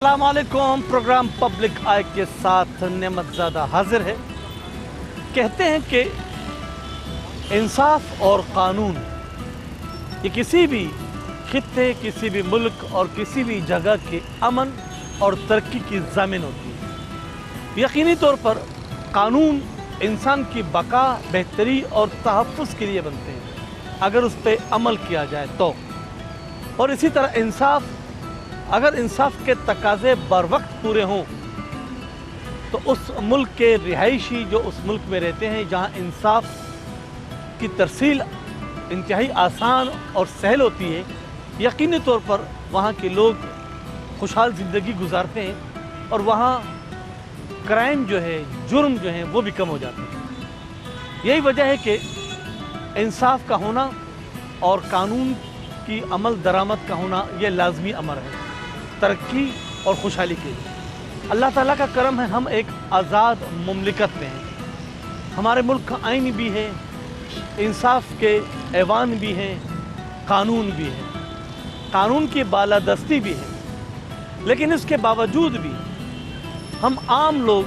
अस्सलाम वालेकुम। Programme public आई के साथ नेमतज़ादा हाजिर है। कहते हैं कि इंसाफ और क़ानून ये किसी भी खित्ते, किसी भी मुल्क और किसी भी जगह के अमन और तरक्की की ज़मीन होती है। यकीनी तौर पर क़ानून इंसान की बका, बेहतरी और तहफ़्फ़ुज़ के लिए बनते हैं अगर उस पर अमल किया जाए तो। और इसी तरह इंसाफ, अगर इंसाफ के तकाज़े बर वक्त पूरे हों तो उस मुल्क के रिहायशी जो उस मुल्क में रहते हैं जहाँ इंसाफ की तरसील इंतहाई आसान और सहल होती है, यकीनी तौर पर वहाँ के लोग खुशहाल ज़िंदगी गुजारते हैं और वहाँ क्राइम जो है, जुर्म जो है वो भी कम हो जाते हैं। यही वजह है कि इंसाफ का होना और कानून की अमल दरामद का होना ये लाजमी अमर है तरक्की और खुशहाली के लिए। अल्लाह ताला का करम है, हम एक आज़ाद मुमलिकत में हैं। हमारे मुल्क का आइन भी है, इंसाफ के ऐवान भी हैं, कानून भी है, कानून की बालादस्ती भी है। लेकिन इसके बावजूद भी हम आम लोग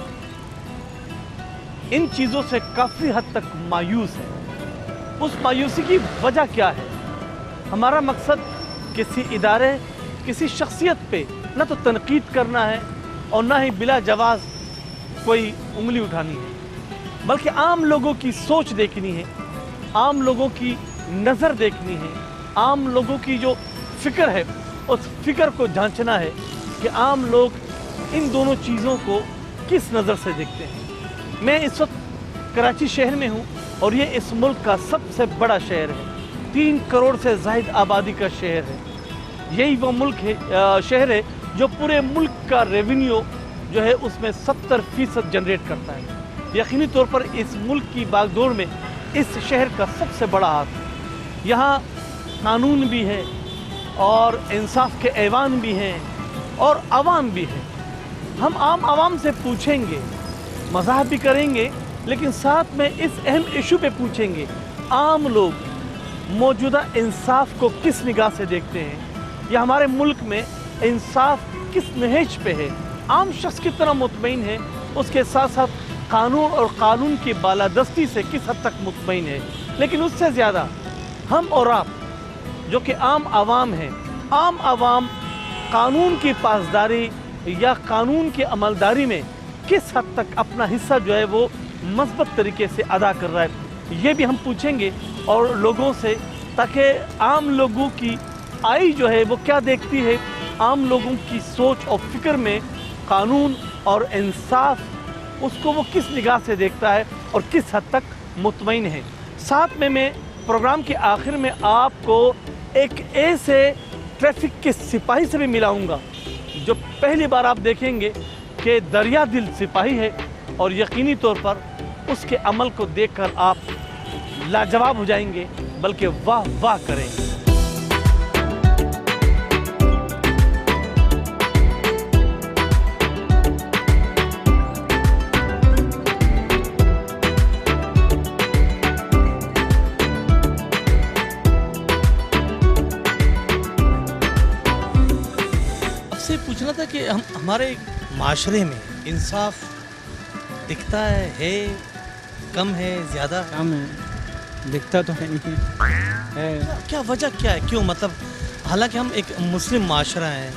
इन चीज़ों से काफ़ी हद तक मायूस हैं। उस मायूसी की वजह क्या है? हमारा मकसद किसी इदारे, किसी शख्सियत पे न तो तनकीद करना है और न ही बिला जवाज़ कोई उंगली उठानी है, बल्कि आम लोगों की सोच देखनी है, आम लोगों की नज़र देखनी है, आम लोगों की जो फ़िक्र है उस फ़िक्र को जांचना है कि आम लोग इन दोनों चीज़ों को किस नज़र से देखते हैं। मैं इस वक्त कराची शहर में हूँ और ये इस मुल्क का सबसे बड़ा शहर है, 3 करोड़ से ज़ायद आबादी का शहर है। यही वो मुल्क है, शहर है जो पूरे मुल्क का रेवेन्यू जो है उसमें 70% जनरेट करता है। यकीनी तौर पर इस मुल्क की बागडोर में इस शहर का सबसे बड़ा हाथ है। यहाँ कानून भी है और इंसाफ के ऐवान भी हैं और आवाम भी है। हम आम आवाम से पूछेंगे, मज़ाक भी करेंगे, लेकिन साथ में इस अहम इशू पे पूछेंगे, आम लोग मौजूदा इंसाफ को किस निगाह से देखते हैं या हमारे मुल्क में इंसाफ किस नहेज पे है। आम शख्स कितना मुतमईन है, उसके साथ साथ कानून और कानून की बालादस्ती से किस हद तक मुतमईन है। लेकिन उससे ज़्यादा हम और आप जो कि आम आवाम हैं, आम आवाम कानून की पासदारी या कानून की अमलदारी में किस हद तक अपना हिस्सा जो है वो मज़बूत तरीके से अदा कर रहा है, ये भी हम पूछेंगे और लोगों से, ताकि आम लोगों की आई जो है वो क्या देखती है, आम लोगों की सोच और फिक्र में कानून और इंसाफ उसको वो किस निगाह से देखता है और किस हद तक मुतमईन है। साथ में मैं प्रोग्राम के आखिर में आपको एक ऐसे ट्रैफिक के सिपाही से भी मिलाऊंगा जो पहली बार आप देखेंगे कि दरिया दिल सिपाही है और यकीनी तौर पर उसके अमल को देखकर आप लाजवाब हो जाएंगे, बल्कि वाह वाह करेंगे। आपसे पूछना था कि हमारे माशरे में इंसाफ दिखता है कम है, ज़्यादा है? कम है, दिखता तो है नहीं है। क्या वजह क्या है, क्यों? मतलब हालांकि हम एक मुस्लिम माशरा है,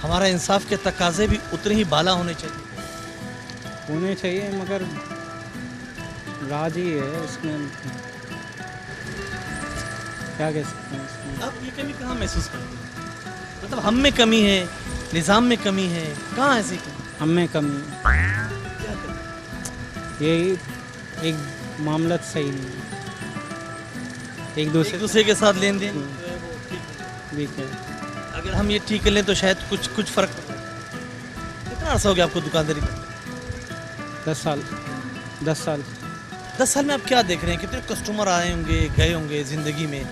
हमारा इंसाफ के तकाजे भी उतने ही बाला होने चाहिए मगर राज ही है इसमें, क्या कह सकते हैं इसमें। आप ये कमी कहाँ महसूस करते हैं? मतलब हम में कमी है, निज़ाम में कमी है, कहाँ ऐसी कमी? हम में कमी है, यही एक मामला सही नहीं है, एक दूसरे के साथ लेन देन ठीक है। अगर हम ये ठीक कर लें तो शायद कुछ फ़र्क पड़ता है। कितना अर्सा हो गया आपको दुकानदारी में? 10 साल। 10 साल में आप क्या देख रहे हैं? कितने कस्टमर आए होंगे, गए होंगे ज़िंदगी में?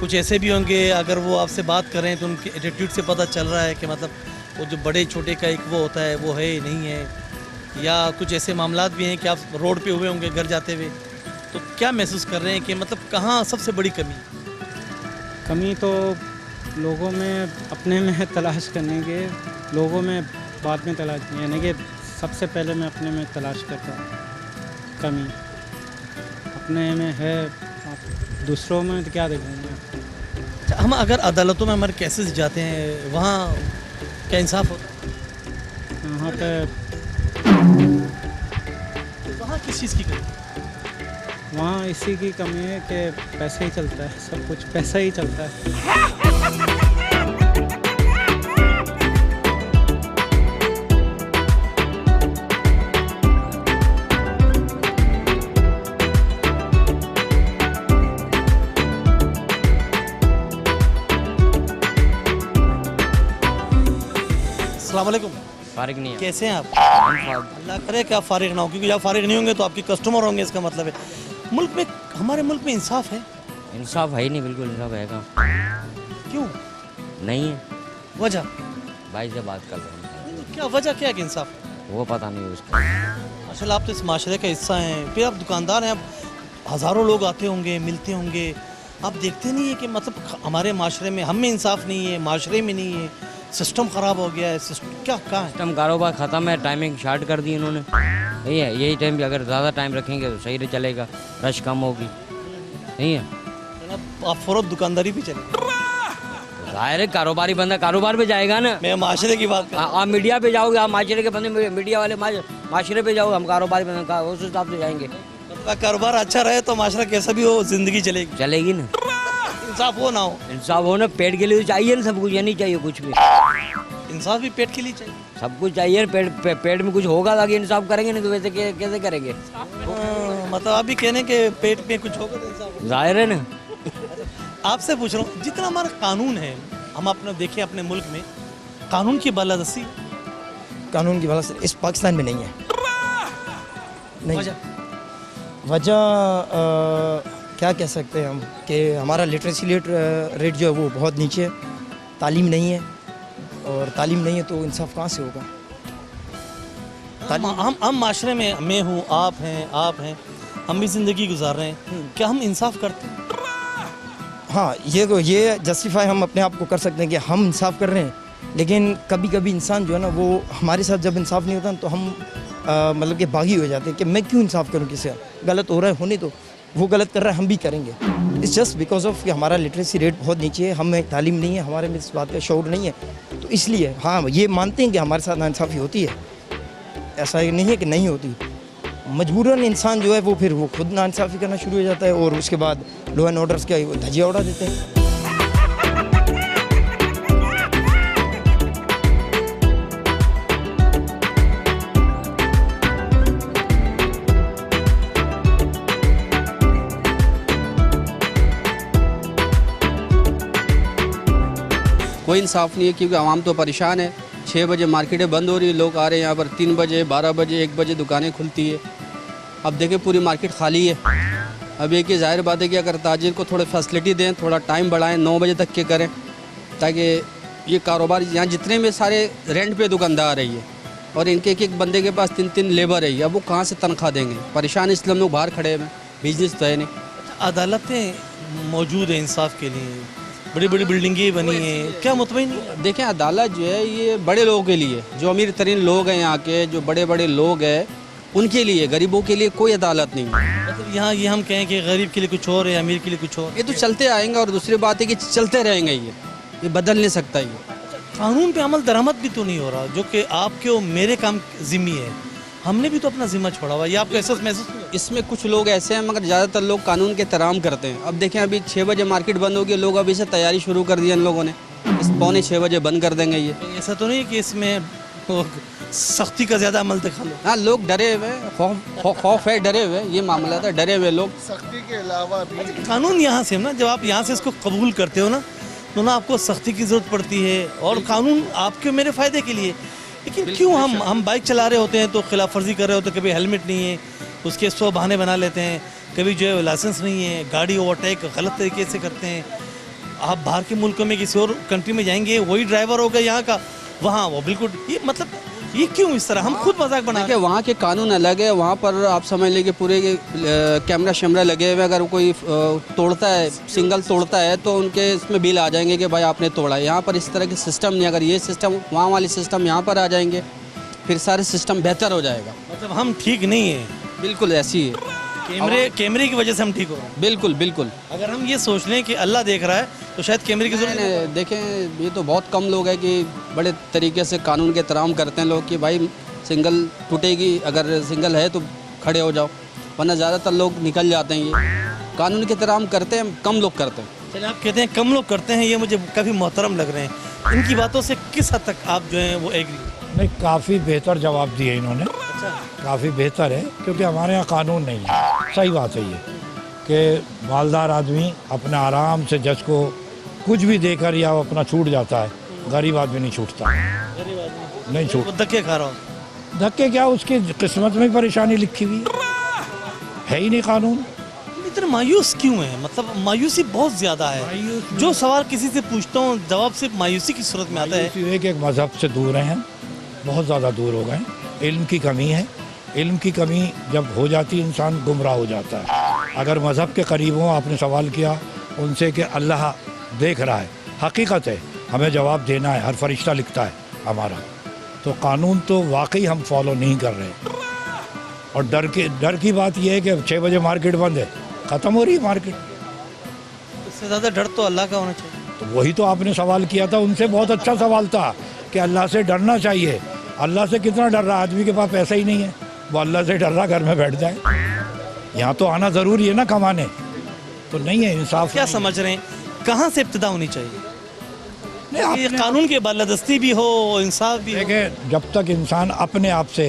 कुछ ऐसे भी होंगे अगर वो आपसे बात करें तो उनके एटीट्यूड से पता चल रहा है कि मतलब वो जो बड़े छोटे का एक वो होता है वो है नहीं है, या कुछ ऐसे मामलात भी हैं कि आप रोड पे हुए होंगे घर जाते हुए, तो क्या महसूस कर रहे हैं कि मतलब कहाँ सबसे बड़ी कमी? तो लोगों में अपने में तलाश करने के लोगों में बाद में तलाश, यानी कि सबसे पहले मैं अपने में तलाश करता हूँ कमी। अपने में है, आप दूसरों में तो क्या देखेंगे। अच्छा, हम अगर अदालतों में हमारे केसेस जाते हैं वहाँ क्या इंसाफ होता है? यहाँ पे वहाँ किस चीज़ की कमी? वहाँ इसी की कमी है कि पैसे ही चलता है, सब कुछ पैसा ही चलता है। अस्सलाम वालेकुम। फारिग नहीं है। कैसे हैं आप? अल्लाह करे कि आप फारिग ना हो, क्योंकि जब फारिग नहीं होंगे तो आपके कस्टमर होंगे, इसका मतलब है। मुल्क में, हमारे मुल्क में इंसाफ है? इंसाफ है ही नहीं, बिल्कुल इंसाफ है कहाँ? क्यों? नहीं है। वजह? भाई से बात कर रहे हैं, क्या वजह क्या है कि इंसाफ? वो पता नहीं उसका। माशाल्लाह आप तो इस माशरे का हिस्सा हैं, फिर आप दुकानदार हैं, आप हज़ारों लोग आते होंगे, मिलते होंगे, आप देखते नहीं है कि मतलब हमारे माशरे में हम में इंसाफ नहीं है, माशरे में नहीं है, सिस्टम ख़राब हो गया है, सिस्टम क्या कहाँ है? सिस्टम कारोबार ख़त्म है, टाइमिंग शार्ट कर दी इन्होंने। यही है, यही टाइम अगर ज़्यादा टाइम रखेंगे तो सही चलेगा, रश कम होगी। नहीं है, जनाब आप फ़ौरन दुकानदारी भी चले। जाहिर है कारोबारी बंदा कारोबार पे जाएगा ना। मैं माशरे की बात कर रहा हूँ। आप मीडिया पे जाओगे, आप माशरे के बंदे मीडिया वाले माशरे पे जाओगे, हम कारोबारी बंदे का उस हिसाब से जाएंगे। मतलब कारोबार अच्छा रहे तो माशरा कैसा भी हो, ज़िंदगी चलेगी। चलेगी ना, इंसाफ हो ना हो, इंसाफ हो ना, पेट के लिए तो चाहिए ना सब कुछ, ये नहीं चाहिए कुछ भी। इंसाफ भी पेट के लिए चाहिए। सब कुछ चाहिए, पेट में कुछ होगा ताकि इंसाफ करेंगे, नहीं तो वैसे कैसे करेंगे? मतलब आप भी कहने के पेट में कुछ होगा तो इंसाफ होगा। जाहिर है ना। आपसे पूछ रहा हूँ, जितना हमारा कानून है, हम अपने देखें अपने मुल्क में कानून की बालादस्ती, कानून की बालादस्ती इस पाकिस्तान में नहीं है। नहीं वजह? वजह क्या कह सकते हैं हम कि हमारा लिटरेसी रेट जो है वो बहुत नीचे है, तालीम नहीं है, और तालीम नहीं है तो इंसाफ कहाँ से होगा? हम माशरे में, मैं हूँ, आप हैं, हम भी ज़िंदगी गुजार रहे हैं, क्या हम इंसाफ करते हैं? हाँ, ये जस्टिफाई हम अपने आप को कर सकते हैं कि हम इंसाफ कर रहे हैं, लेकिन कभी कभी इंसान जो है ना वो हमारे साथ जब इंसाफ नहीं होता तो हम मतलब कि बागी हो जाते हैं कि मैं क्यों इंसाफ करूं, किसी गलत हो रहा है होने तो वो गलत कर रहा है हम भी करेंगे। इट्स जस्ट बिकॉज ऑफ कि हमारा लिटरेसी रेट बहुत नीचे है, हमें तालीम नहीं है, हमारे में इस बात का शौर नहीं है, तो इसलिए हाँ ये मानते हैं कि हमारे साथ नाइंसाफ़ी होती है, ऐसा नहीं है कि नहीं होती। मजबूरन इंसान जो है वो फिर वो खुद नाइंसाफ़ी करना शुरू हो जाता है और उसके बाद लॉ एंड ऑर्डर्स का धजिया उड़ा देते हैं। कोई इंसाफ नहीं है, क्योंकि आवाम तो परेशान है। 6 बजे मार्केटें बंद हो रही है, लोग आ रहे हैं यहाँ पर, 3 बजे 12 बजे 1 बजे दुकानें खुलती है। अब देखें पूरी मार्केट खाली है। अब एक ही जाहिर बात है कि अगर ताजिर को थोड़े फैसिलिटी दें, थोड़ा टाइम बढ़ाएं, 9 बजे तक के करें, ताकि ये कारोबार यहाँ जितने में सारे रेंट पे दुकानदार है ये, और इनके एक बंदे के पास 3 लेबर है, अब वो कहाँ से तनख्वाह देंगे? परेशान इसलिए हम लोग बाहर खड़े हैं, बिजनेस तो है नहीं। अदालतें मौजूद हैं इंसाफ के लिए, बड़ी बड़ी बिल्डिंगें बनी हैं, क्या मुतमईन नहीं? देखें अदालत जो है ये बड़े लोगों के लिए, जो अमीर तरीन लोग हैं यहाँ के, जो बड़े बड़े लोग हैं उनके लिए, गरीबों के लिए कोई अदालत नहीं है। मतलब यहाँ ये हम कहें कि गरीब के लिए कुछ और है, अमीर के लिए कुछ और। ये तो चलते आएंगे, और दूसरी बात है कि चलते रहेंगे, ये बदल नहीं सकता ये। कानून पे अमल दरामद भी तो नहीं हो रहा, जो कि आपके और मेरे काम जिम्मी है, हमने भी तो अपना जिम्मा छोड़ा हुआ। ये आपको एहसास महसूस नहीं होता? इसमें कुछ लोग ऐसे हैं, मगर ज़्यादातर लोग कानून के एहतराम करते हैं। अब देखें अभी 6 बजे मार्केट बंद होगी, लोग अभी से तैयारी शुरू कर दी इन लोगों ने, इस 5:45 बजे बंद कर देंगे ये। ऐसा तो नहीं है कि इसमें सख्ती का ज़्यादा अमल दिखा लो? हाँ, लोग डरे हुए, खौफ है, डरे हुए, ये मामला था, डरे हुए लोग। सख्ती के अलावा भी कानून यहाँ से ना, जब आप यहाँ से इसको कबूल करते हो ना, तो ना आपको सख्ती की ज़रूरत पड़ती है, और कानून आपके मेरे फ़ायदे के लिए। लेकिन क्यों हम बाइक चला रहे होते हैं तो खिलाफ वर्जी कर रहे होते हैं, कभी हेलमेट नहीं है, उसके 100 बहाने बना लेते हैं, कभी जो है लाइसेंस नहीं है, गाड़ी ओवरटेक गलत तरीके से करते हैं। आप बाहर के मुल्कों में किसी और कंट्री में जाएंगे, वही ड्राइवर होगा यहाँ का, वहाँ वो बिल्कुल, ये मतलब ये क्यों इस तरह? हम खुद मजाक बना देखिए वहाँ के कानून अलग है, वहाँ पर आप समझ लीजिए पूरे कैमरा शैमरा लगे हुए, अगर कोई तोड़ता है, सिंगल तोड़ता है तो उनके इसमें बिल आ जाएंगे कि भाई आपने तोड़ा। यहाँ पर इस तरह के सिस्टम नहीं, अगर ये सिस्टम वहाँ वाले सिस्टम यहाँ पर आ जाएंगे फिर सारे सिस्टम बेहतर हो जाएगा। मतलब हम ठीक नहीं है, बिल्कुल ऐसी है, कैमरे की वजह से हम ठीक हो रहे हैं। बिल्कुल बिल्कुल। अगर हम ये सोच लें कि अल्लाह देख रहा है तो शायद कैमरे की जरूरत नहीं। देखें ये तो बहुत कम लोग हैं कि बड़े तरीके से कानून के एहतराम करते हैं लोग कि भाई सिंगल टूटेगी, अगर सिंगल है तो खड़े हो जाओ, वरना ज़्यादातर लोग निकल जाते हैं। ये कानून के एहतराम करते हैं, कम लोग करते हैं। चलिए, आप कहते हैं कम लोग करते हैं, ये मुझे काफ़ी मोहतरम लग रहे हैं। इनकी बातों से किस हद तक आप जो हैं वो एग्री? नहीं, काफ़ी बेहतर जवाब दिए इन्होंने, अच्छा, काफ़ी बेहतर है, क्योंकि हमारे यहाँ कानून नहीं है। सही बात है ये कि मालदार आदमी अपने आराम से जज को कुछ भी देकर या अपना छूट जाता है, गरीब आदमी नहीं छूटता, गरीब आदमी नहीं वो छूट। धक्के खा रहा हूँ। धक्के क्या, उसकी किस्मत में परेशानी लिखी हुई है ही नहीं कानून। इतना मायूस क्यों है? मतलब मायूसी बहुत ज़्यादा है। जो सवाल किसी से पूछता हूँ जवाब सिर्फ मायूसी की सूरत में आता है। एक एक मज़हब से दूर हैं, बहुत ज़्यादा दूर हो गए। इल्म की कमी है, इल्म की कमी जब हो जाती है इंसान गुमराह हो जाता है। अगर मज़हब के करीब हो, आपने सवाल किया उनसे कि अल्लाह देख रहा है, हकीकत है, हमें जवाब देना है, हर फरिश्ता लिखता है हमारा, तो कानून तो वाकई हम फॉलो नहीं कर रहे। और डर की बात यह है कि 6 बजे मार्केट बंद है, ख़त्म हो रही है मार्केट। इससे ज़्यादा डर तो अल्लाह का होना चाहिए। तो वही तो आपने सवाल किया था उनसे, बहुत अच्छा सवाल था कि अल्लाह से डरना चाहिए। अल्लाह से कितना डर रहा, आदमी के पास पैसा ही नहीं है, वो अल्लाह से डर रहा घर में बैठ जाए। यहाँ तो आना ज़रूरी है ना कमाने, तो नहीं है इंसाफ। क्या समझ रहे हैं कहाँ से इब्तिदा होनी चाहिए? ये कानून की बालादस्ती भी हो, इंसाफ भी हो। देखिए, जब तक इंसान अपने आप से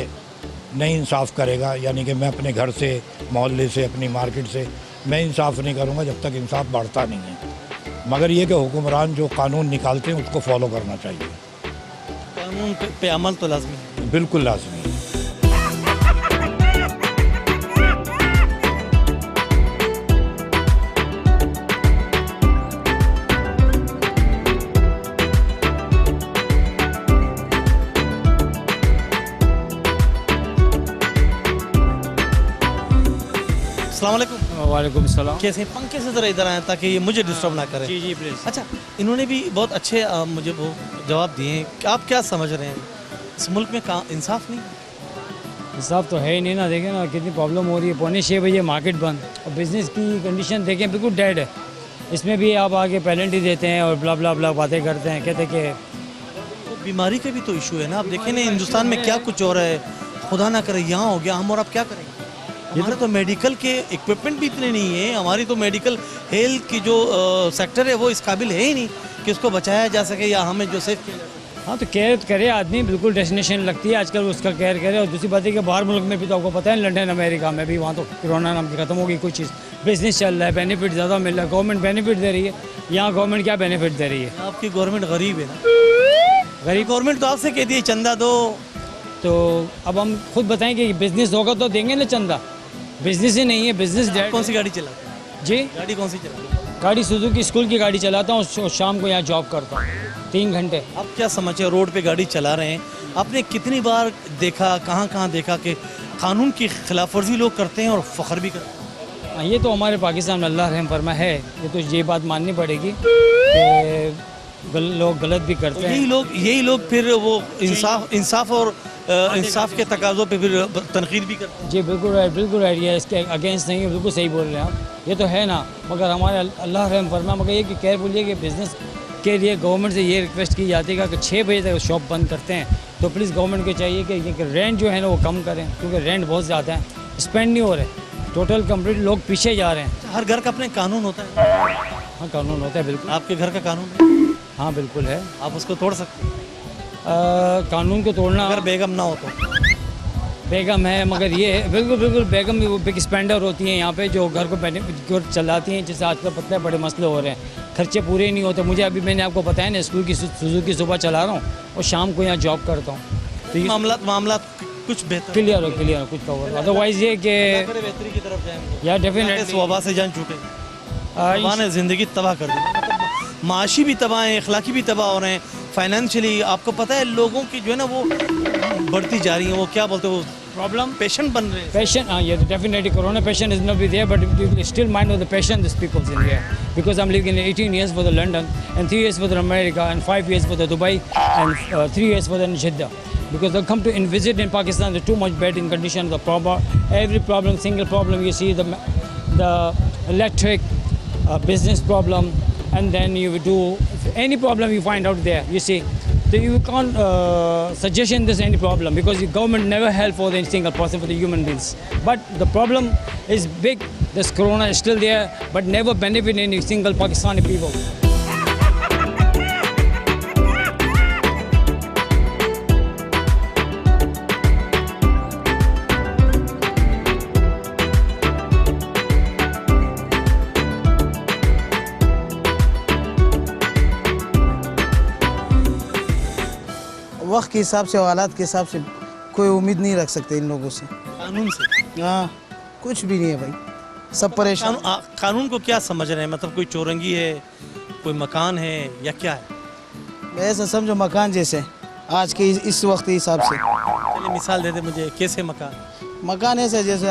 नहीं इंसाफ करेगा, यानी कि मैं अपने घर से, मोहल्ले से, अपनी मार्केट से मैं इंसाफ नहीं करूँगा, जब तक इंसाफ बढ़ता नहीं है। मगर ये कि हुक्मरान जो कानून निकालते हैं उसको फॉलो करना चाहिए। कानून पे अमल तो लाजमी है। बिल्कुल लाजमी है। अस्सलाम वालेकुम। वालेकुम सलाम। कैसे हैं? पंखे से ज़रा इधर आए ताकि ये मुझे डिस्टर्ब ना करें। जी जी प्लीज़। अच्छा, इन्होंने भी बहुत अच्छे मुझे वो जवाब दिए हैं। आप क्या समझ रहे हैं, इस मुल्क में इंसाफ नहीं है? हिसाब तो है ही नहीं ना। देखें ना कितनी प्रॉब्लम हो रही है, 6:45 बजे मार्केट बंद, और बिज़नेस की कंडीशन देखें बिल्कुल डेड है। इसमें भी आप आगे पेनल्टी देते हैं और ब्ला ब्ला ब्ला बातें करते हैं, कहते कि तो बीमारी का भी तो इशू है ना। आप देखें ना हिंदुस्तान में क्या कुछ हो रहा है, खुदा ना करे यहाँ हो गया हम, और आप क्या करेंगे? हमारे तो मेडिकल के इक्विपमेंट भी इतने नहीं है। हमारी तो मेडिकल हेल्थ की जो सेक्टर है वो इस काबिल है ही नहीं कि उसको बचाया जा सके या हमें जो सेफ किया जा सके। हाँ, तो केयर करे आदमी, बिल्कुल डेस्टिनेशन लगती है आजकल, उसका केयर करे। और दूसरी बात है कि बाहर मुल्क में भी तो आपको पता है, लंदन अमेरिका में भी वहाँ तो कोरोना नाम की ख़त्म हो गई कुछ चीज़, बिजनेस चल रहा है, बेनिफिट ज़्यादा मिल रहा है, गवर्नमेंट बेनिफिट दे रही है। यहाँ गवर्नमेंट क्या बेनिफिट दे रही है? आपकी गवर्नमेंट गरीब है ना। गरीब गवर्नमेंट तो आपसे कहती है चंदा दो, तो अब हम खुद बताएं कि बिज़नेस होगा तो देंगे ना चंदा। बिज़नेस ही नहीं है, बिज़नेस डेड। कौन सी गाड़ी चलाते हैं? जी, गाड़ी कौन सी चलाते हैं? गाड़ी सुजुकी स्कूल की गाड़ी चलाता हूँ और शाम को यहाँ जॉब करता हूँ 3 घंटे। आप क्या समझते हैं, रोड पे गाड़ी चला रहे हैं, आपने कितनी बार देखा, कहाँ कहाँ देखा कि कानून की खिलाफ वर्जी लोग करते हैं और फ़ख्र भी करते हैं? ये तो हमारे पाकिस्तान में अल्लाह रहम फरमा है, ये तो ये बात माननी पड़ेगी कि लोग गलत भी करते हैं। यही लोग फिर वो इंसाफ और इंसाफ के तकाज़ों पे फिर तनकीद भी करते हैं। जी बिल्कुल राइट, ये इसके अगेंस्ट नहीं है, बिल्कुल सही बोल रहे हैं आप, ये तो है ना। मगर हमारे अल्लाह रहम फरमा, मगर ये कि कह बोलिए कि बिज़नेस के लिए गवर्नमेंट से ये रिक्वेस्ट की जाती है कि 6 बजे तक शॉप बंद करते हैं, तो प्लीज़ गवर्नमेंट को चाहिए कि रेंट जो है ना वो कम करें, क्योंकि रेंट बहुत ज़्यादा है, स्पेंड नहीं हो रहे, टोटल कंप्लीट लोग पीछे जा रहे हैं। हर घर का अपने कानून होता है। हाँ, कानून होता है बिल्कुल। आपके घर का कानून है? हाँ बिल्कुल है। आप उसको तोड़ सकते हैं कानून को तोड़ना, अगर बेगम ना हो तो। बेगम है, मगर ये है बिल्कुल बेगम भी वो बिग स्पेंडर होती हैं यहाँ पे, जो घर को चलाती हैं। जैसे आजकल पता है बड़े मसले हो रहे हैं, खर्चे पूरे नहीं होते। मुझे अभी मैंने आपको बताया ना, स्कूल की सुजुकी सुबह चला रहा हूँ और शाम को यहाँ जॉब करता हूँ, तो ये मामला कुछ बेहतर क्लियर हो कुछ कवर। अदरवाइज़ ये कि बेहतरी की तरफ जाएंगे या इस डेफिनेटली वबा से जान छूटे। वबा ने ज़िंदगी तबाह कर दी, माशी भी तबाह है, अखलाकी भी तबाह हो रहे हैं, फाइनेंशियली आपको पता है लोगों की जो है ना वो बढ़ती जा रही है, वो क्या बोलते हैं, वो प्रॉब्लम पेशेंट बन रहे हैं। Patient, yeah, definitely corona patient is not be there, but you still mind of the patient, these people's in here. Because I'm living in 18 years for the London, and 3 years for the America, and 5 years for the Dubai, and 3 years for the Jeddah. Because they come to visit in Pakistan, they're too much bad in condition. The problem, every problem, single problem, you see the electric, business problem, and then you do any problem you find out there. You see. So you can't suggestion this any problem because the government never help for the single person, for the human beings. But the problem is big. This corona is still there, but never benefit any single Pakistani people. वक्त के हिसाब से और हालात के हिसाब से कोई उम्मीद नहीं रख सकते इन लोगों से। कानून से हाँ, कुछ भी नहीं है भाई, सब परेशान। कानून को क्या समझ रहे हैं, मतलब कोई चौरंगी है, कोई मकान है या क्या है? ऐसा समझो मकान जैसे आज के इस वक्त के हिसाब से। चलिए मिसाल दे दे मुझे, कैसे मकान? मकान ऐसा जैसे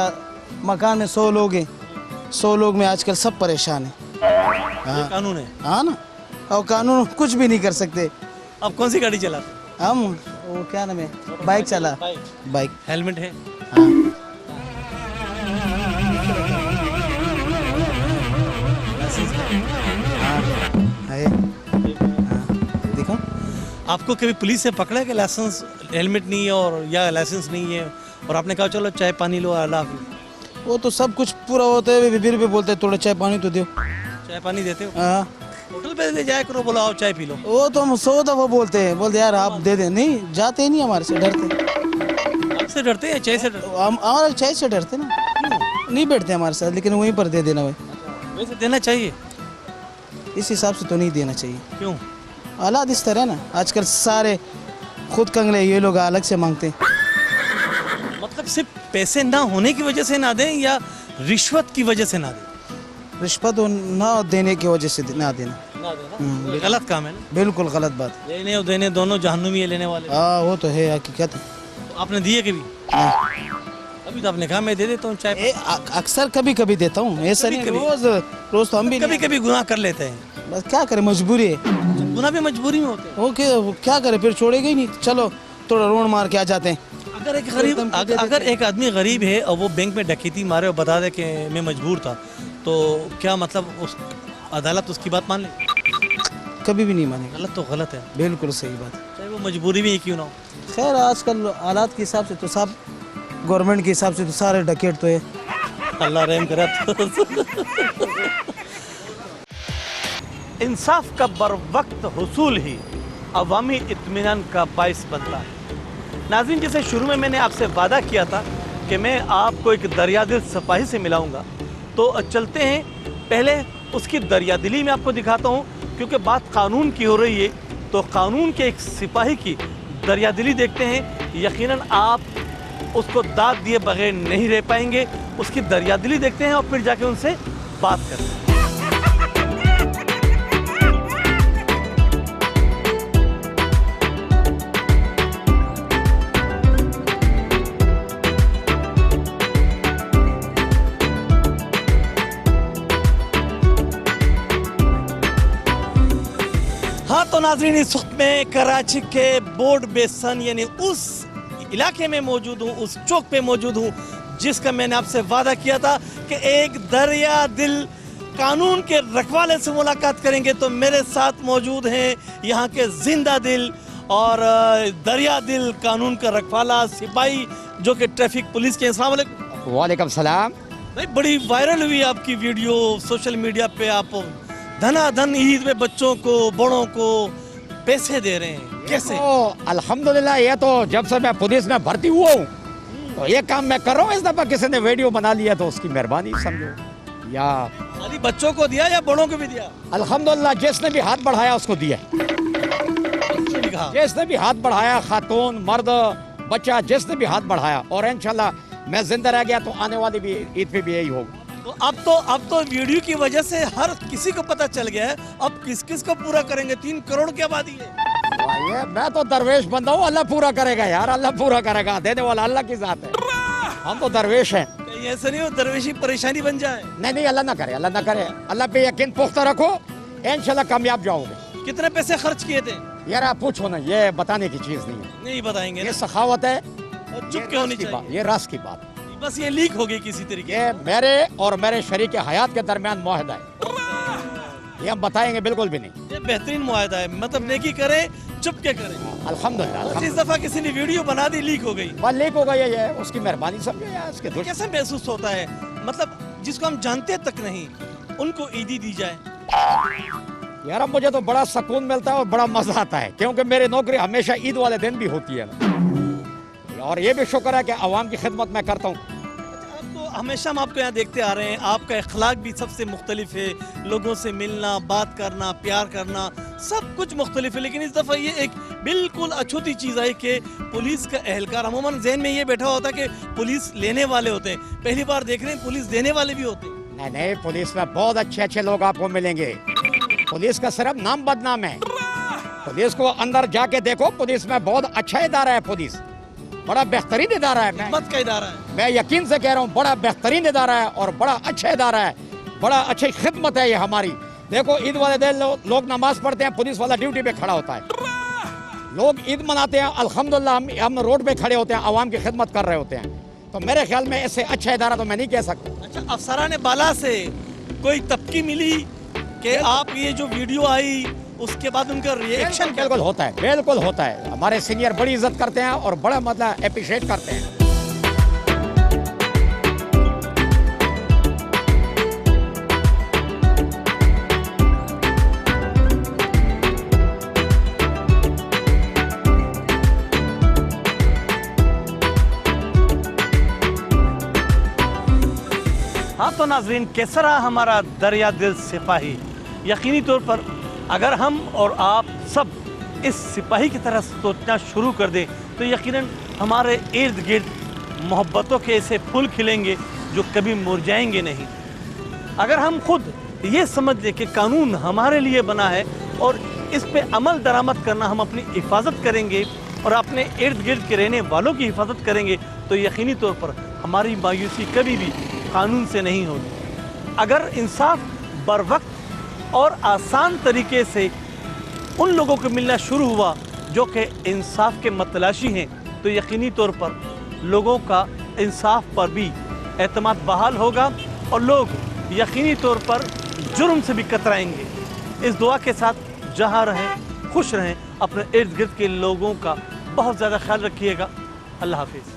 मकान में 100 लोग हैं, 100 लोग में आजकल सब परेशान हैं। ये कानून है। हाँ ना, और कानून कुछ भी नहीं कर सकते। अब कौन सी गाड़ी चलाते? हम वो क्या नाम है, बाइक चला, बाइक। हेलमेट है? हाँ। है। हाँ, देखो आपको कभी पुलिस से पकड़ा है कि लाइसेंस, हेलमेट नहीं है और या लाइसेंस नहीं है और आपने कहा चलो चाय पानी लो, अल्लाह हाफिज़? वो तो सब कुछ पूरा होता है, फिर भी बोलते हैं थोड़ा चाय पानी तो दो। चाय पानी देते हो? हाँ, होटल पे ले जाया करो, बोलो आओ चाय पी लो। वो तो हम 100 दफा बोलते हैं, बोलते यार आप दे दें, नहीं जाते ही नहीं, हमारे से डरते। आपसे डरते हैं? चाय से डरते? हम हमारे चाय से डरते ना, नहीं बैठते हमारे साथ, लेकिन वहीं पर दे देना भाई। वैसे देना चाहिए, इस हिसाब से तो नहीं देना चाहिए। क्यों? हालात इस तरह ना, आजकल सारे खुद कंगले, ये लोग अलग से मांगते हैं। मतलब सिर्फ पैसे ना होने की वजह से ना दें या रिश्वत की वजह से ना दें? रिश्वत ना देने की वजह से ना देना ये गलत काम है ना? बिल्कुल गलत बात। लेने और देने दोनों जहन्नुमी है लेने वाले। हाँ वो तो है, हकीकत है। तो आपने दिए कभी? अभी तो आपने कहा मैं दे देता हूँ चाय। अक्सर कभी कभी देता हूँ, ऐसा नहीं रोज रोज तो हम भी कभी कभी गुनाह कर लेते हैं। बस क्या करें, मजबूरी है। गुनाह भी मजबूरी में होते हैं। ओके, क्या करें, फिर छोड़ेगा ही नहीं, चलो थोड़ा रोड मार के आ जाते हैं। अगर एक आदमी गरीब है और वो बैंक में डकैती मारे और बता दे कि मैं मजबूर था, तो क्या मतलब उस अदालत उसकी बात मान ले? कभी भी नहीं मानेगा। गलत तो गलत है, बिल्कुल सही बात है, चाहे वो मजबूरी में ही क्यों ना हो। खैर आजकल हालात के हिसाब से तो सब, गवर्नमेंट के हिसाब से तो सारे डकैत तो है। अल्लाह रहम करे। इंसाफ का बर वक्त हुसूल ही अवामी इत्मीनान का बाइस बनता है। नाज़रीन, जैसे शुरू में मैंने आपसे वादा किया था कि मैं आपको एक दरियादिल सिपाही से मिलाऊंगा, तो चलते हैं। पहले उसकी दरियादिली में आपको दिखाता हूँ, क्योंकि बात कानून की हो रही है, तो कानून के एक सिपाही की दरियादिली देखते हैं। यकीनन आप उसको दाद दिए बगैर नहीं रह पाएंगे। उसकी दरियादिली देखते हैं और फिर जाके उनसे बात करते हैं। हाँ तो नाज़रीन, इस वक्त मैं कराची के बोर्ड बेसन यानी उस इलाके में मौजूद हूँ, उस चौक पे मौजूद हूँ जिसका मैंने आपसे वादा किया था कि एक दरिया दिल कानून के रखवाले से मुलाकात करेंगे। तो मेरे साथ मौजूद हैं यहाँ के जिंदा दिल और दरिया दिल कानून का रखवाला सिपाही, जो कि ट्रैफिक पुलिस के। अस्सलाम वालेकुम। वालेकुम सलाम। भाई बड़ी वायरल हुई आपकी वीडियो सोशल मीडिया पे, आप धनाधन ईद में बच्चों को, बड़ों को पैसे दे रहे हैं, कैसे? अल्हम्दुलिल्लाह, ये तो जब से मैं पुलिस में भर्ती हुआ हूँ तो ये काम मैं कर रहा हूँ। इस दफा किसी ने वीडियो बना लिया तो उसकी मेहरबानी समझो। या खाली बच्चों को दिया या बड़ों को भी दिया? अल्हम्दुलिल्लाह, जिसने भी हाथ बढ़ाया उसको दिया। जिसने भी हाथ बढ़ाया, खातून मर्द बच्चा, जिसने भी हाथ बढ़ाया, और इंशाल्लाह मैं जिंदा रह गया तो आने वाली भी ईद पे भी यही होगा। तो अब तो वीडियो की वजह से हर किसी को पता चल गया है। अब किस किस को पूरा करेंगे? 3 करोड़ की आबादी है। ये मैं तो दरवेश बंदा हूँ, अल्लाह पूरा करेगा यार, अल्लाह पूरा करेगा, देने वाला अल्लाह की जात है। हम तो दरवेश हैं। कहीं ऐसा नहीं हो दरवेशी परेशानी बन जाए? नहीं, अल्लाह ना करे, अल्लाह ना करे। अल्लाह पे यकीन पुख्ता रखो, इंशाल्लाह कामयाब जाओगे। कितने पैसे खर्च किए थे? यार आप पूछो ना, ये बताने की चीज नहीं है। नहीं बताएंगे ये ना? सखावत है और चुप क्यों होनी चाहिए? ये रास की बात। बस ये लीक हो गई किसी तरीके ये मेरे और मेरे शरीक हयात के दरमियान मुआहदा है, ये हम बताएंगे बिल्कुल भी नहीं। ये बेहतरीन मुआहदा है, मतलब नेकी करें चुप के करें। अल्हम्दुलिल्लाह। इस दफा किसी ने वीडियो बना दी, लीक हो गई। बस लीक हो गई है, ये उसकी मेहरबानी समझो यार। इसके दुश्मन कैसे महसूस होता है, मतलब जिसको हम जानते तक नहीं उनको ईदी दी जाए? यार अब मुझे तो बड़ा सुकून मिलता है और बड़ा मजा आता है, क्योंकि मेरी नौकरी हमेशा ईद वाले दिन भी होती है ना। और ये भी शुक्र है कि आवाम की खिदमत मैं करता हूँ। अब तो हमेशा हम आपको यहाँ देखते आ रहे हैं, आपका अखलाक भी सबसे मुख्तलिफ है, लोगों से मिलना, बात करना, प्यार करना, सब कुछ मुख्तलिफ है। लेकिन इस दफ़ा ये एक बिल्कुल अछूती चीज़ आई कि पुलिस का एहलकार, अमूमन जहन में ये बैठा होता है कि पुलिस लेने वाले होते हैं, पहली बार देख रहे हैं पुलिस देने वाले भी होते हैं। नहीं, पुलिस में बहुत अच्छे लोग आपको मिलेंगे। पुलिस का सिर्फ नाम बदनाम है, पुलिस को अंदर जाके देखो, पुलिस में बहुत अच्छा इदारा है, पुलिस बड़ा बेहतरीन इदारा है। खिदमत का इदारा है, मैं यकीन से कह रहा हूँ, बड़ा बेहतरीन इदारा है और बड़ा अच्छा इदारा है, बड़ा अच्छी खिदमत है ये हमारी। देखो ईद वाले दिन लोग नमाज पढ़ते हैं, पुलिस वाला ड्यूटी पे खड़ा होता है। लोग ईद मनाते हैं, अल्हम्दुलिल्लाह हम रोड पे खड़े होते हैं, आवाम की खिदमत कर रहे होते हैं। तो मेरे ख्याल में इससे अच्छा इदारा तो मैं नहीं कह सकता। अच्छा, अफसरान बाला से कोई तबकी मिली कि आप ये जो वीडियो आई उसके बाद उनका रिएक्शन? बिल्कुल होता है, बिल्कुल होता है। हमारे सीनियर बड़ी इज्जत करते हैं और बड़ा मतलब अप्रिशिएट करते हैं। हाँ तो नाजरीन, कैसा रहा हमारा दरिया दिल सिपाही? यकीनी तौर पर अगर हम और आप सब इस सिपाही की तरह सोचना शुरू कर दें तो यकीनन हमारे इर्द गिर्द मोहब्बतों के ऐसे फूल खिलेंगे जो कभी मुरझाएंगे नहीं। अगर हम खुद ये समझ लें कि कानून हमारे लिए बना है और इस पे अमल दरामद करना, हम अपनी हिफाजत करेंगे और अपने इर्द गिर्द के रहने वालों की हिफाजत करेंगे, तो यकीनी तौर पर हमारी मायूसी कभी भी कानून से नहीं होगी। अगर इंसाफ बर वक्त और आसान तरीके से उन लोगों को मिलना शुरू हुआ जो कि इंसाफ के मतलाशी हैं, तो यकीनी तौर पर लोगों का इंसाफ पर भी एतमाद बहाल होगा और लोग यकीनी तौर पर जुर्म से भी कतराएंगे। इस दुआ के साथ जहाँ रहें खुश रहें, अपने इर्द गिर्द के लोगों का बहुत ज़्यादा ख्याल रखिएगा। अल्लाह हाफिज़।